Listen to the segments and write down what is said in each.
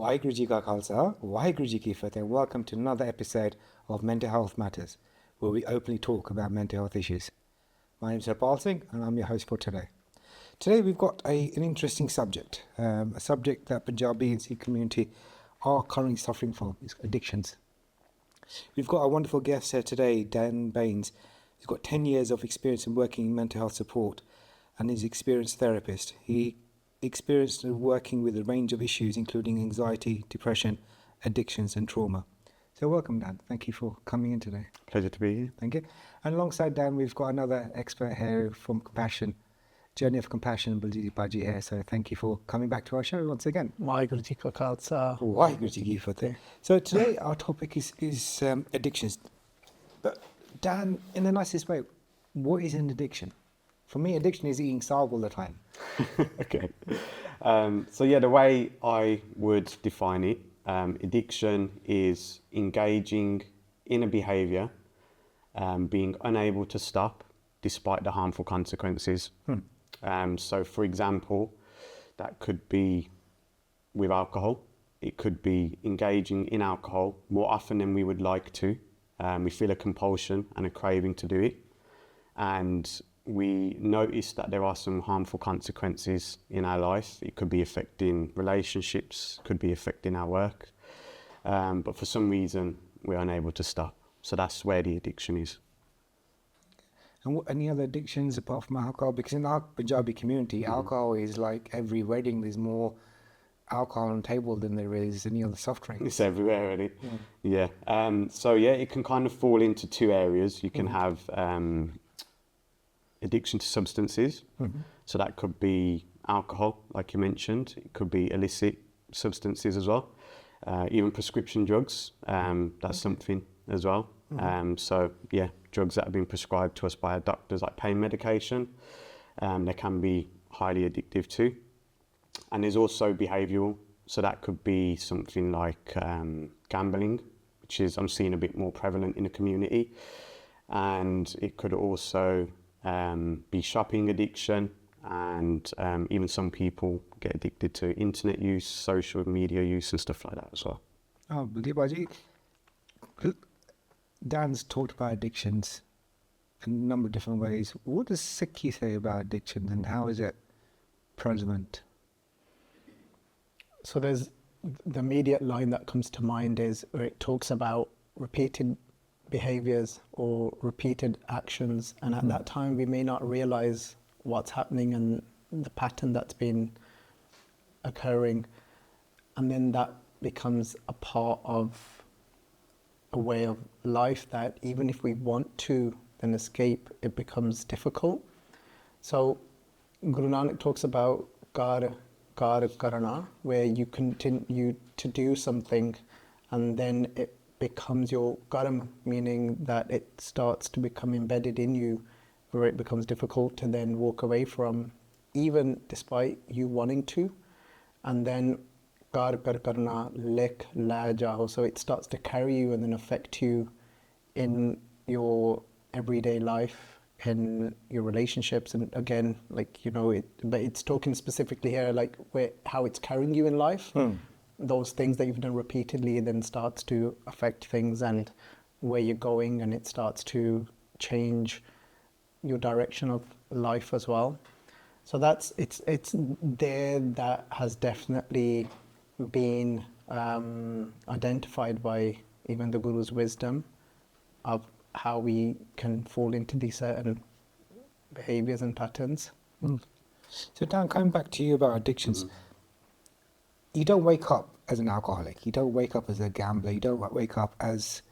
Waheguru Ji Ka Khalsa, Waheguru Ji Ki Fateh, and welcome to another episode of Mental Health Matters, where we openly talk about mental health issues. My name is Harpal Singh, and I'm your host for today. Today we've got an interesting subject, a subject that Punjabi and Sikh community are currently suffering from, is addictions. We've got a wonderful guest here today, Dan Bains. He's got 10 years of experience in working in mental health support and is an experienced therapist. He experienced working with a range of issues, including anxiety, depression, addictions, and trauma. So welcome, Dan. Thank you for coming in today. Pleasure to be here. Thank you. And alongside Dan, we've got another expert here from Compassion, Journey of Compassion, Baljeet Baji here. So thank you for coming back to our show once again. Waheguru Ji Ka Khalsa. Waheguru Ji Ki Fateh. So today our topic is addictions. But Dan, in the nicest way, what is an addiction? For me, addiction is eating salve all the time. Okay. The way I would define it, addiction is engaging in a behaviour, being unable to stop despite the harmful consequences. So, for example, that could be with alcohol. It could be engaging in alcohol more often than we would like to. We feel a compulsion and a craving to do it. And we notice that there are some harmful consequences in our life. It could be affecting relationships, could be affecting our work. But for some reason, we're unable to stop. So that's where the addiction is. And what, any other addictions apart from alcohol? Because in our Punjabi community, alcohol is like every wedding, there's more alcohol on the table than there is any other soft drink. It's everywhere, really. Yeah. It can kind of fall into two areas. You can have addiction to substances. So that could be alcohol, like you mentioned. It could be illicit substances as well. Even prescription drugs, that's something as well. Drugs that have been prescribed to us by our doctors, like pain medication, they can be highly addictive too. And there's also behavioural, so that could be something like gambling, which is I'm seeing a bit more prevalent in the community. And it could also be shopping addiction, and even some people get addicted to internet use, social media use and stuff like that as well. Oh, Baljeet Baji, Dan's talked about addictions in a number of different ways. What does Sikhi say about addictions and how is it prevalent? So there's the immediate line that comes to mind is where it talks about repeated behaviors or repeated actions, and at that time we may not realize what's happening and the pattern that's been occurring, and then that becomes a part of a way of life that even if we want to then escape, it becomes difficult. So Guru Nanak talks about Kar Karana, where you continue to do something and then it becomes your karam, meaning that it starts to become embedded in you, where it becomes difficult to then walk away from, even despite you wanting to. And then Kar Karna Lek La Jaho, so it starts to carry you and then affect you in your everyday life, in your relationships, and again, but it's talking specifically here, like how it's carrying you in life. Those things that you've done repeatedly then starts to affect things and where you're going, and it starts to change your direction of life as well. So it's there that has definitely been identified by even the Guru's wisdom of how we can fall into these certain behaviors and patterns. So Dan, coming back to you about addictions, you don't wake up as an alcoholic, you don't wake up as a gambler, you don't wake up as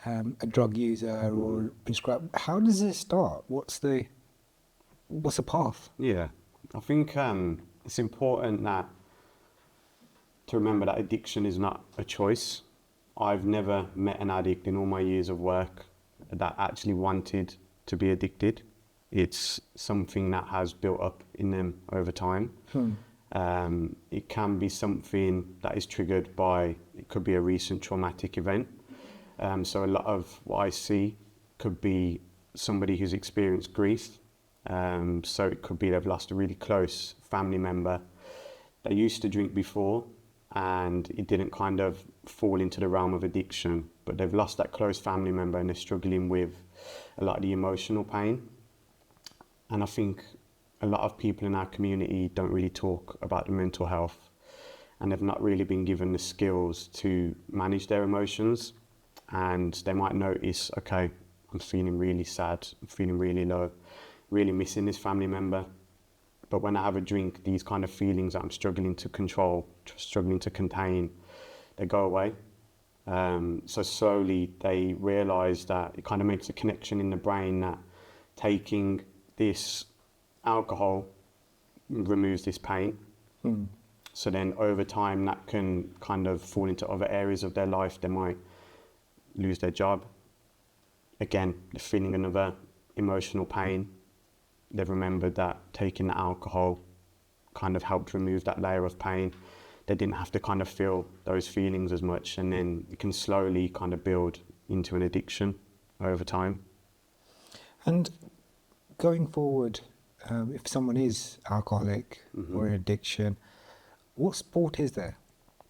a drug user or prescribed. How does it start? What's the path? Yeah, I think it's important to remember that addiction is not a choice. I've never met an addict in all my years of work that actually wanted to be addicted. It's something that has built up in them over time. It can be something that is triggered by, it could be a recent traumatic event. So a lot of what I see could be somebody who's experienced grief. So it could be they've lost a really close family member. They used to drink before, and it didn't kind of fall into the realm of addiction, but they've lost that close family member and they're struggling with a lot of the emotional pain. And I think a lot of people in our community don't really talk about the mental health, and they've not really been given the skills to manage their emotions. And they might notice, okay, I'm feeling really sad, I'm feeling really low, really missing this family member. But when I have a drink, these kind of feelings that I'm struggling to control, struggling to contain, they go away. So slowly they realise that it kind of makes a connection in the brain that taking this alcohol removes this pain. So then over time that can kind of fall into other areas of their life. They might lose their job. Again, they're feeling another emotional pain. They've remembered that taking the alcohol kind of helped remove that layer of pain. They didn't have to kind of feel those feelings as much, and then it can slowly kind of build into an addiction over time. And going forward, if someone is alcoholic or in addiction, what support is there?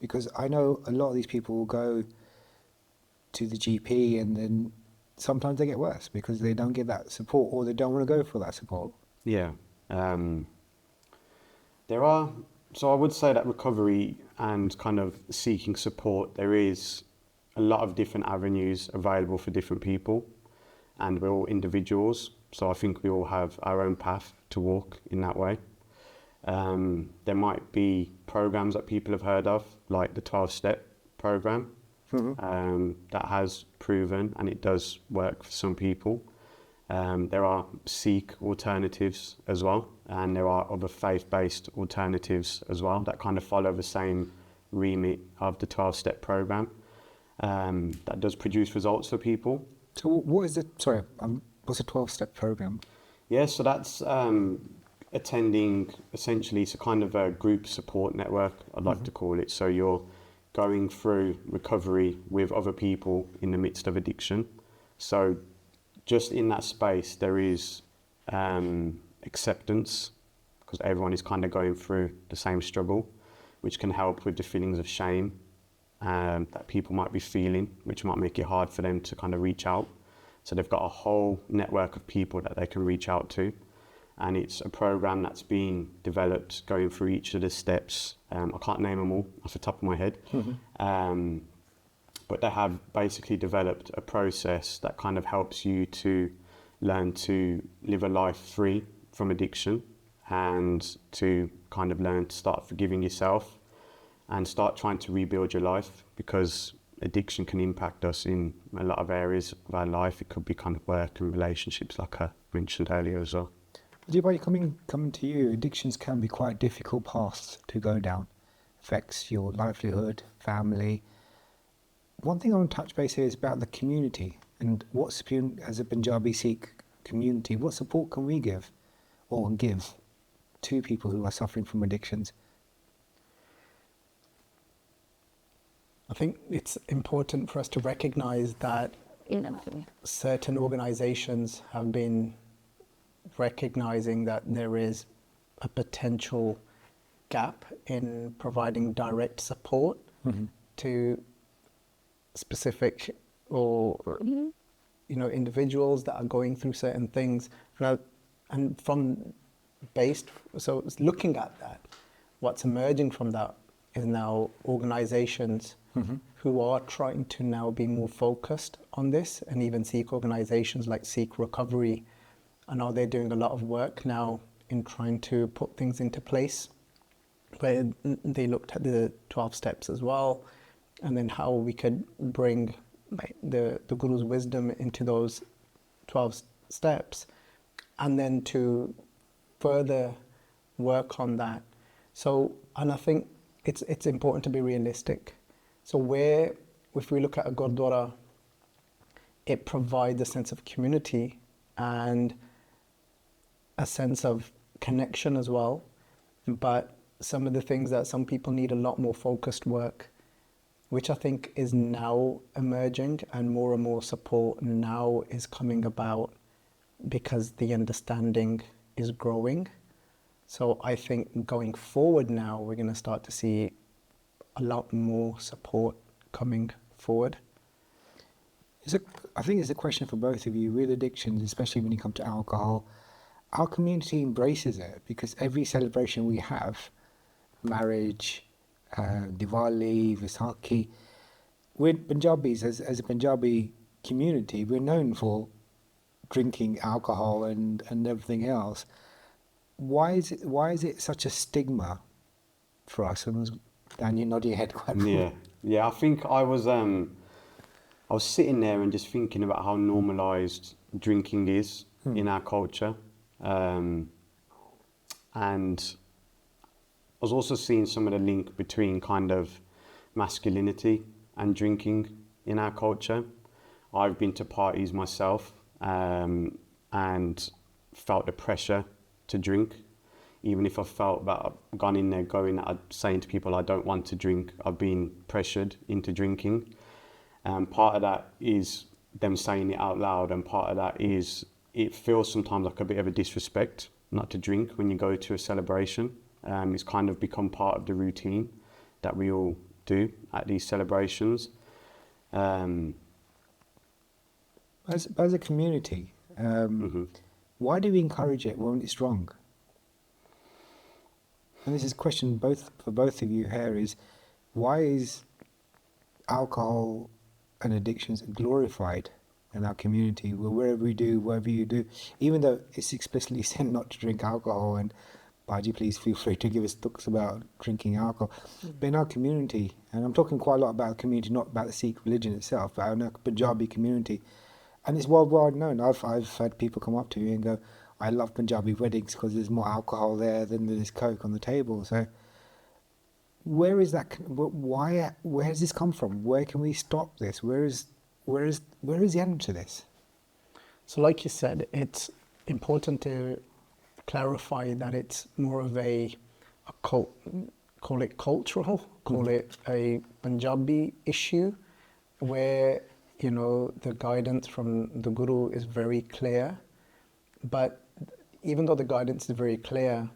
Because I know a lot of these people will go to the GP and then sometimes they get worse because they don't get that support or they don't want to go for that support. Yeah. There are, so I would say that recovery and kind of seeking support, there is a lot of different avenues available for different people, and we're all individuals. So I think we all have our own path to walk in that way. There might be programs that people have heard of, like the 12-step program, that has proven, and it does work for some people. There are Sikh alternatives as well, and there are other faith-based alternatives as well that kind of follow the same remit of the 12-step program, that does produce results for people. So what is it? Sorry, what's a 12-step program? Yeah, so that's attending, essentially, it's a kind of a group support network, I'd like to call it. So you're going through recovery with other people in the midst of addiction. So just in that space, there is acceptance, because everyone is kind of going through the same struggle, which can help with the feelings of shame that people might be feeling, which might make it hard for them to kind of reach out. So they've got a whole network of people that they can reach out to. And it's a program that's been developed going through each of the steps. I can't name them all off the top of my head. But they have basically developed a process that kind of helps you to learn to live a life free from addiction, and to kind of learn to start forgiving yourself and start trying to rebuild your life, because addiction can impact us in a lot of areas of our life. It could be kind of work and relationships, like I mentioned earlier as well. By coming to you, addictions can be quite difficult paths to go down. Affects your livelihood, family. One thing I want to touch base here is about the community, and as a Punjabi Sikh community, what support can we give to people who are suffering from addictions? I think it's important for us to recognize that certain organizations have been recognizing that there is a potential gap in providing direct support to specific or individuals that are going through certain things. And so it's looking at that, what's emerging from that is now organizations who are trying to now be more focused on this, and even Sikh organizations like Sikh Recovery. I know they're doing a lot of work now in trying to put things into place, where they looked at the 12 steps as well, and then how we could bring the Guru's wisdom into those 12 steps, and then to further work on that. So, and I think it's important to be realistic. So if we look at a Gurdwara, it provides a sense of community and a sense of connection as well. But some of the things that some people need a lot more focused work, which I think is now emerging, and more support now is coming about because the understanding is growing. So I think going forward now, we're going to start to see a lot more support coming forward. I think it's a question for both of you. With addictions, especially when you come to alcohol, our community embraces it because every celebration we have, marriage, Diwali, Vaisakhi, we're Punjabis, as a Punjabi community, we're known for drinking alcohol and everything else. Why is it such a stigma for us? Dan, you're nodding your head quite Yeah. I think I was sitting there and just thinking about how normalised drinking is in our culture, and I was also seeing some of the link between kind of masculinity and drinking in our culture. I've been to parties myself, and felt the pressure to drink. Even if I felt that I've gone in there saying to people I don't want to drink, I've been pressured into drinking. Part of that is them saying it out loud, and part of that is it feels sometimes like a bit of a disrespect not to drink when you go to a celebration. It's kind of become part of the routine that we all do at these celebrations. As a community, why do we encourage it when it's wrong? And this is a question for both of you here, is why is alcohol and addictions glorified in our community? Wherever you do, even though it's explicitly said not to drink alcohol, and Baji, please feel free to give us talks about drinking alcohol. But in our community, and I'm talking quite a lot about the community, not about the Sikh religion itself, but in our Punjabi community, and it's worldwide known. I've had people come up to me and go, I love Punjabi weddings because there's more alcohol there than there's Coke on the table. So where is that? Where has this come from? Where can we stop this? Where is the end to this? So like you said, it's important to clarify that it's more of a call it cultural, call it a Punjabi issue, where the guidance from the Guru is very clear. But even though the guidance is very clear,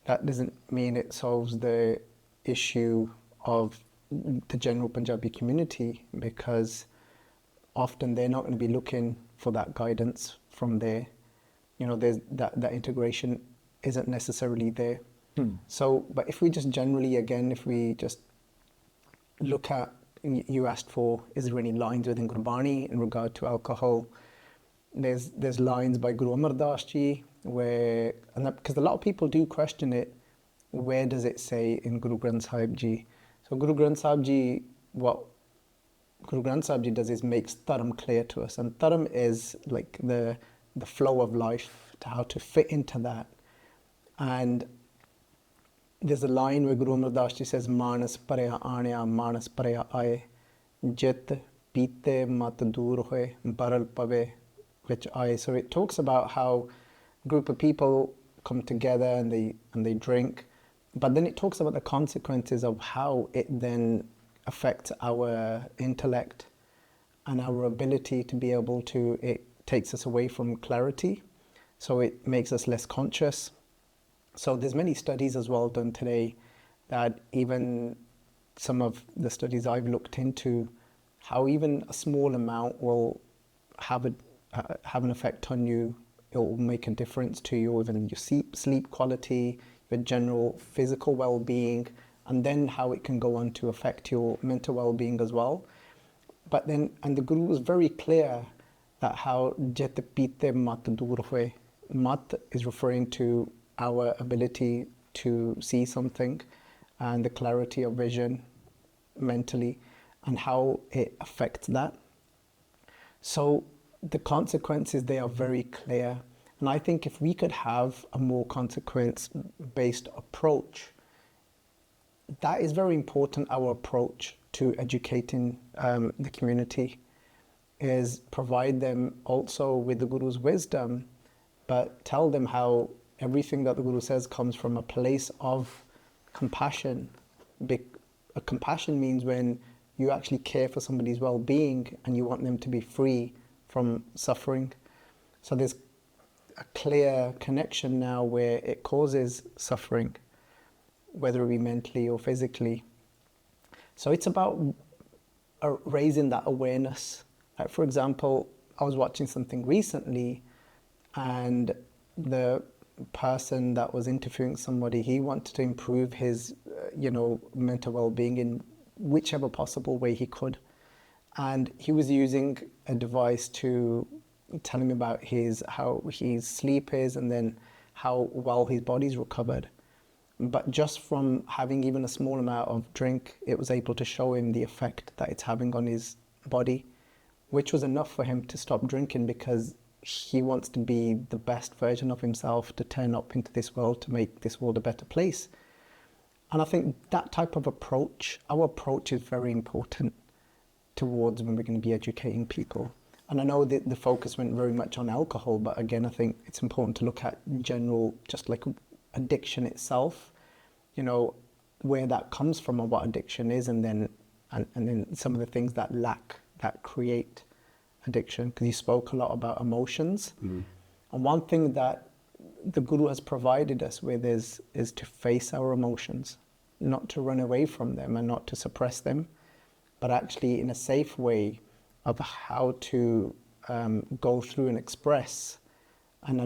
that doesn't mean it solves the issue of the general Punjabi community, because often they're not going to be looking for that guidance from there. There's that integration isn't necessarily there. So, but if we just generally, again, if we just look at, you asked for, is there any lines within Gurbani in regard to alcohol? There's lines by Guru Amar Das Ji where, because a lot of people do question it, where does it say in Guru Granth Sahib Ji? So Guru Granth Sahib Ji, what Guru Granth Sahib Ji does is makes dharam clear to us, and dharam is like the flow of life, to how to fit into that. And there's a line where Guru Amar Das Ji says, Manas parya aanya, manas parya aaye, jit pite mat dur hoye, baral pave which aaye. So it talks about how a group of people come together and they drink, but then it talks about the consequences of how it then affects our intellect and our ability to be able to, it takes us away from clarity, so it makes us less conscious. So there's many studies as well done today, that even some of the studies I've looked into, how even a small amount will have an effect on you. It will make a difference to you, even your sleep quality, your general physical well-being, and then how it can go on to affect your mental well-being as well. But then, and the Guru was very clear that how jet pite mat dur hoye. Mat is referring to our ability to see something and the clarity of vision mentally, and how it affects that. So the consequences, they are very clear. And I think if we could have a more consequence-based approach, that is very important. Our approach to educating the community is provide them also with the Guru's wisdom, but tell them how everything that the Guru says comes from a place of compassion. Compassion means when you actually care for somebody's well-being and you want them to be free from suffering. So there's a clear connection now where it causes suffering, whether it be mentally or physically. So it's about raising that awareness. Like, for example, I was watching something recently, and the person that was interviewing somebody, he wanted to improve his, mental well-being in whichever possible way he could. And he was using a device to tell him about how his sleep is, and then how well his body's recovered. But just from having even a small amount of drink, it was able to show him the effect that it's having on his body, which was enough for him to stop drinking, because he wants to be the best version of himself, to turn up into this world, to make this world a better place. And I think that type of approach, our approach, is very important towards when we're going to be educating people. And I know that the focus went very much on alcohol, but again, I think it's important to look at general, just like addiction itself, where that comes from and what addiction is, and then some of the things that create addiction, because you spoke a lot about emotions. And one thing that the Guru has provided us with is to face our emotions, not to run away from them and not to suppress them, but actually in a safe way of how to go through and express and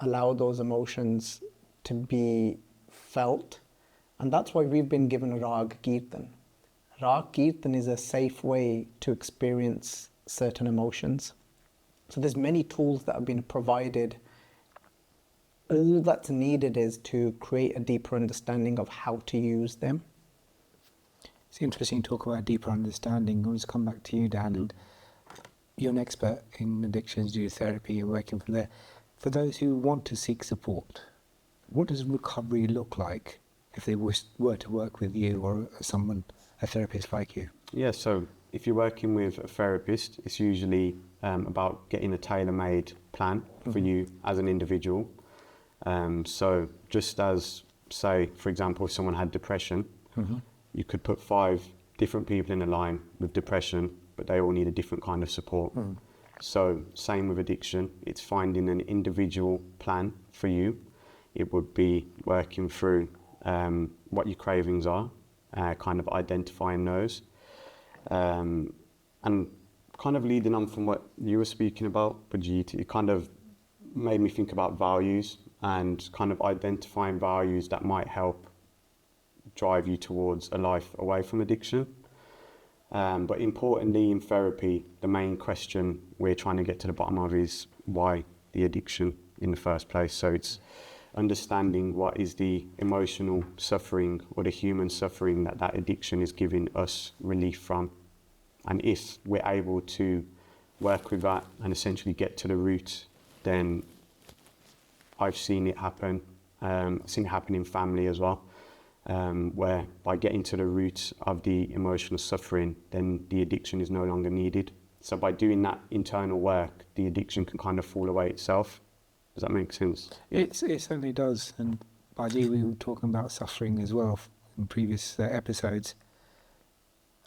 allow those emotions to be felt. And that's why we've been given Rag Kirtan. Rag Kirtan is a safe way to experience certain emotions. So there's many tools that have been provided. All that's needed is to create a deeper understanding of how to use them. It's interesting to talk about deeper understanding. I'll just come back to you, Dan. And you're an expert in addictions, you do therapy, you're working from there. For those who want to seek support, what does recovery look like if they were to work with you or a therapist like you? Yeah, so if you're working with a therapist, it's usually about getting a tailor-made plan for you as an individual. So just as, say, for example, if someone had depression, you could put 5 different people in a line with depression, but they all need a different kind of support. So same with addiction, it's finding an individual plan for you. It would be working through what your cravings are, kind of identifying those, and kind of leading on from what you were speaking about, Bajit. It kind of made me think about values and kind of identifying values that might help drive you towards a life away from addiction. But importantly, in therapy, the main question we're trying to get to the bottom of is why the addiction in the first place. So it's understanding what is the emotional suffering or the human suffering that addiction is giving us relief from. And if we're able to work with that and essentially get to the root, then I've seen it happen. I've seen it happen in family as well, where by getting to the root of the emotional suffering, then the addiction is no longer needed. So by doing that internal work, the addiction can kind of fall away itself. Does that make sense? It certainly does. And Baji, we were talking about suffering as well in previous episodes.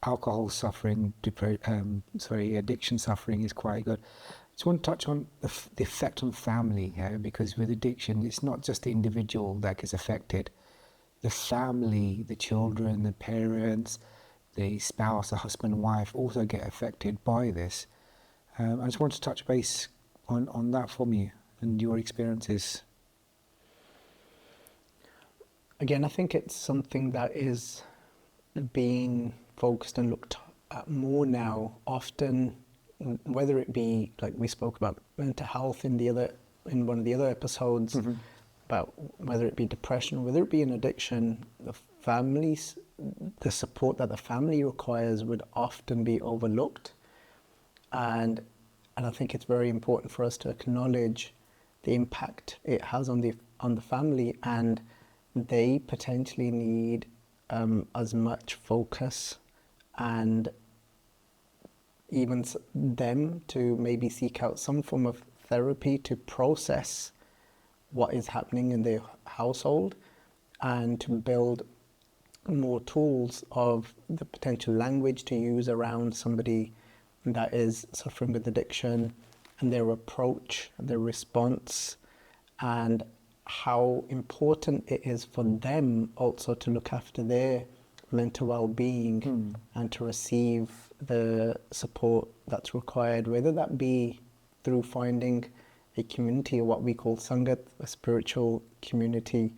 Alcohol suffering, addiction suffering is quite good. I just want to touch on the effect on family, because with addiction, it's not just the individual that gets affected. The family, the children, the parents, the spouse, the husband, wife also get affected by this. I just want to touch base on that from you and your experiences. Again, I think it's something that is being focused and looked at more now, often, whether it be, like we spoke about mental health in one of the other episodes, about whether it be depression, whether it be an addiction, the support that the family requires would often be overlooked. And I think it's very important for us to acknowledge the impact it has on the family, and they potentially need as much focus and even them to maybe seek out some form of therapy to process what is happening in their household, and to build more tools of the potential language to use around somebody that is suffering with addiction, and their approach, their response, and how important it is for them also to look after their mental well-being and to receive the support that's required, whether that be through finding a community, or what we call Sangat, a spiritual community,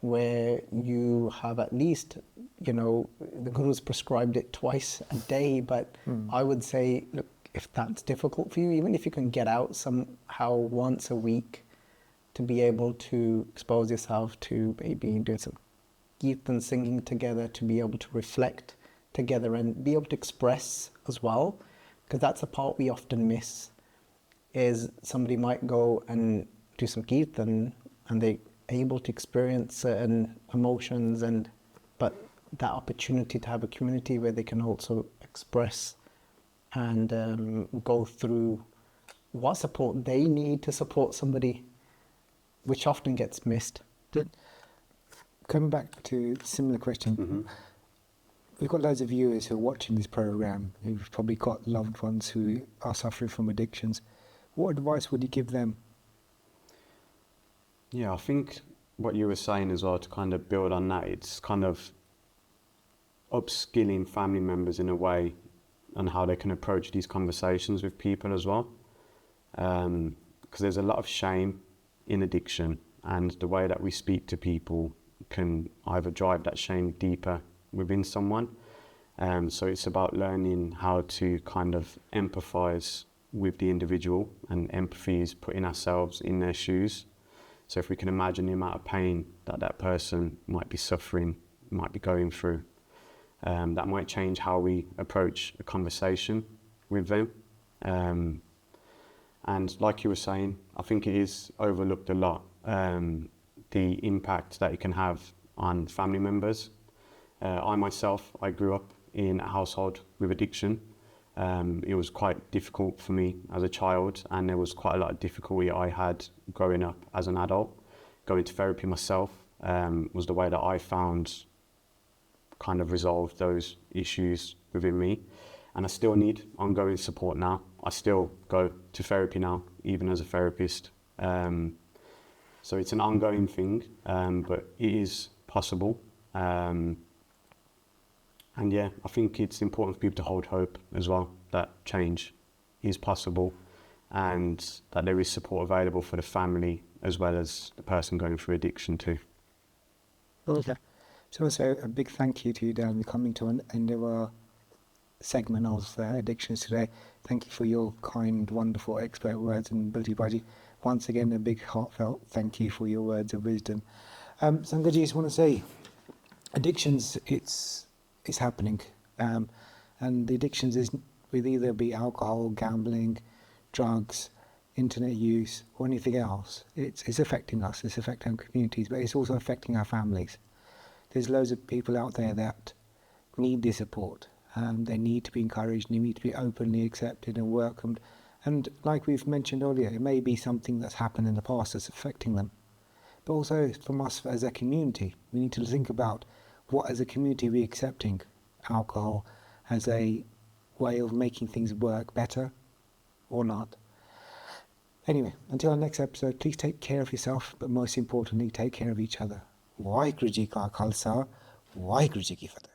where you have at least, you know, the Guru's prescribed it twice a day, but I would say, look, if that's difficult for you, even if you can get out somehow once a week to be able to expose yourself to maybe doing some kirtan, singing together, to be able to reflect together and be able to express as well, because that's the part we often miss, is somebody might go and do some kirtan and they able to experience certain emotions, but that opportunity to have a community where they can also express and go through what support they need to support somebody, which often gets missed. Coming back to a similar question, we've got loads of viewers who are watching this program who've probably got loved ones who are suffering from addictions. What advice would you give them? Yeah, I think what you were saying as well, to kind of build on that, it's kind of upskilling family members in a way on how they can approach these conversations with people as well. Because there's a lot of shame in addiction, and the way that we speak to people can either drive that shame deeper within someone. So it's about learning how to kind of empathize with the individual, and empathy is putting ourselves in their shoes. So if we can imagine the amount of pain that that person might be suffering, might be going through, that might change how we approach a conversation with them. And like you were saying, I think it is overlooked a lot, the impact that it can have on family members. I grew up in a household with addiction. It was quite difficult for me as a child, and there was quite a lot of difficulty I had growing up as an adult. Going to therapy myself was the way that I found kind of resolved those issues within me. And I still need ongoing support now. I still go to therapy now, even as a therapist. So it's an ongoing thing, but it is possible. And yeah, I think it's important for people to hold hope as well, that change is possible and that there is support available for the family as well as the person going through addiction too. Okay. So also a big thank you to you, Dan, for coming to an end of our segment of addictions today. Thank you for your kind, wonderful expert words and ability buddy. Once again, a big heartfelt thank you for your words of wisdom. Sangat, I just want to say, addictions, it's happening, and the addictions will either be alcohol, gambling, drugs, internet use, or anything else. It's affecting us, it's affecting our communities, but it's also affecting our families. There's loads of people out there that need this support, and they need to be encouraged, they need to be openly accepted and welcomed. And like we've mentioned earlier, it may be something that's happened in the past that's affecting them. But also from us as a community, we need to think about what as a community we're accepting alcohol as a way of making things work better or not. Anyway, until our next episode, please take care of yourself, but most importantly, take care of each other. Waheguru Ji Ka Khalsa, Waheguru Ji Ki Fateh.